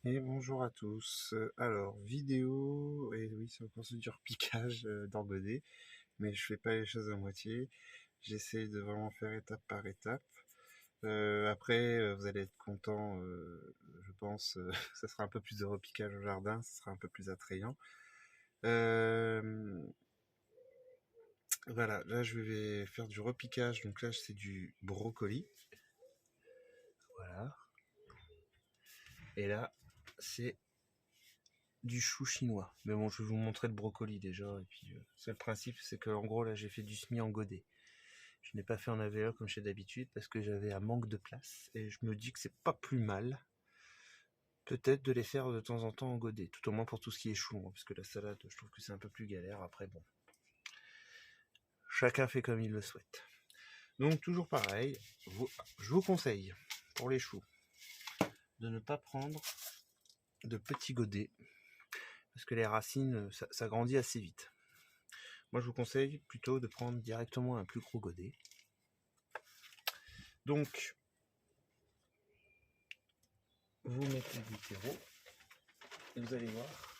Et bonjour à tous. Alors, vidéo, et oui, c'est encore du repiquage d'orgodé, mais je fais pas les choses à moitié. J'essaye de vraiment faire étape par étape. Après, vous allez être content, je pense, ça sera un peu plus de repiquage au jardin, ça sera un peu plus attrayant. Euh, voilà, là je vais faire du repiquage, donc là c'est du brocoli. Voilà. Et là, c'est du chou chinois. Mais bon, je vais vous montrer le brocoli déjà. Et puis, c'est le principe, c'est que en gros là, j'ai fait du semis en godet. Je n'ai pas fait en AVE comme je fais d'habitude parce que j'avais un manque de place. Et je me dis que c'est pas plus mal, peut-être, de les faire de temps en temps en godet. Tout au moins pour tout ce qui est chou, hein, parce que la salade, je trouve que c'est un peu plus galère. Après, bon, chacun fait comme il le souhaite. Donc toujours pareil, je vous conseille pour les choux de ne pas prendre de petits godets parce que les racines, ça grandit assez vite. Moi, je vous conseille plutôt de prendre directement un plus gros godet. Donc, vous mettez du terreau et vous allez voir,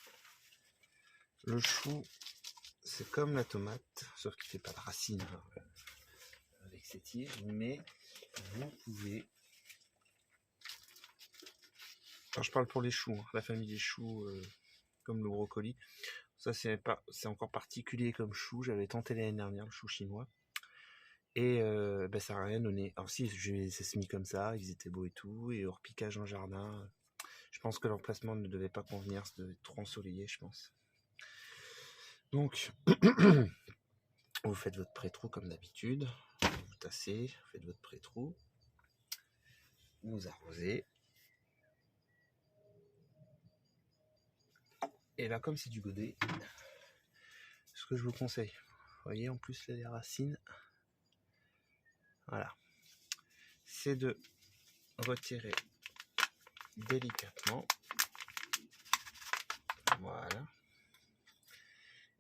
le chou, c'est comme la tomate, sauf qu'il ne fait pas de racines avec ses tiges, mais vous pouvez... Alors, je parle pour les choux, hein, la famille des choux, comme le brocoli. Ça, c'est encore particulier comme chou. J'avais tenté l'année dernière, le chou chinois. Et ça n'a rien donné. Alors si, j'ai semis comme ça, ils étaient beaux et tout, et au repiquage en jardin, je pense que l'emplacement ne devait pas convenir, ça devait être trop ensoleillé, je pense. Donc, vous faites votre pré-trou comme d'habitude, vous tassez, vous faites votre pré-trou, vous arrosez. Et là, comme c'est du godet, ce que je vous conseille, vous voyez en plus là, les racines, voilà, c'est de retirer délicatement, voilà,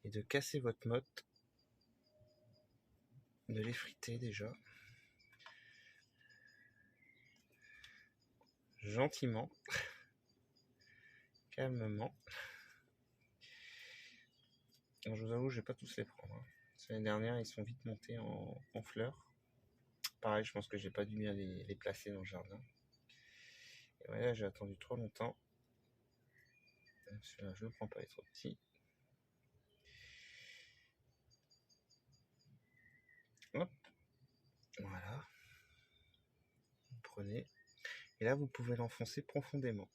et de casser votre motte, de l'effriter déjà, gentiment, calmement. Alors, je vous avoue, je vais pas tous les prendre, hein. L'année dernière, ils sont vite montés en fleurs. Pareil, je pense que j'ai pas dû bien les placer dans le jardin. Et voilà, j'ai attendu trop longtemps. Celui-là, je ne le prends pas, il est trop petit. Hop, voilà. Vous prenez. Et là, vous pouvez l'enfoncer profondément.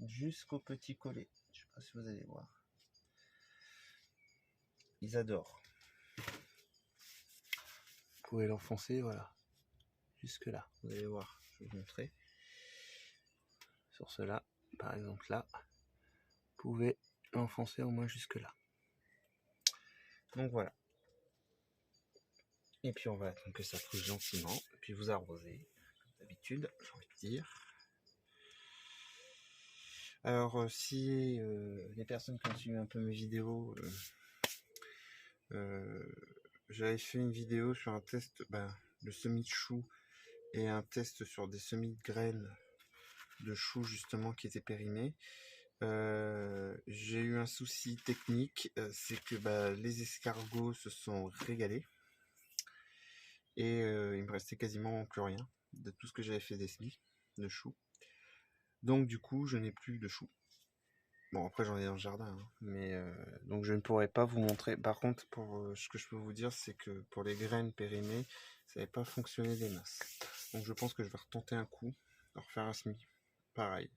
Jusqu'au petit collet. Je sais pas si vous allez voir. Ils adorent. Vous pouvez l'enfoncer, voilà. Jusque là. Vous allez voir. Je vais vous montrer. Sur cela, par exemple là, vous pouvez l'enfoncer au moins jusque là. Donc voilà. Et puis on va attendre que ça pousse gentiment. Et puis vous arrosez, comme d'habitude, j'ai envie de dire. Alors si les personnes qui ont suivi un peu mes vidéos, j'avais fait une vidéo sur un test de semis de choux et un test sur des semis de graines de choux justement qui étaient périmés. J'ai eu un souci technique, c'est que les escargots se sont régalés et il me restait quasiment plus rien de tout ce que j'avais fait des semis de choux. Donc du coup, je n'ai plus de choux. Bon, après j'en ai dans le jardin, hein, mais donc je ne pourrais pas vous montrer. Par contre, pour ce que je peux vous dire, c'est que pour les graines périmées, ça n'avait pas fonctionné des masses. Donc je pense que je vais retenter un coup, refaire un semis. Pareil.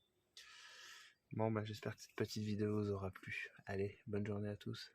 Bon, j'espère que cette petite vidéo vous aura plu. Allez, bonne journée à tous.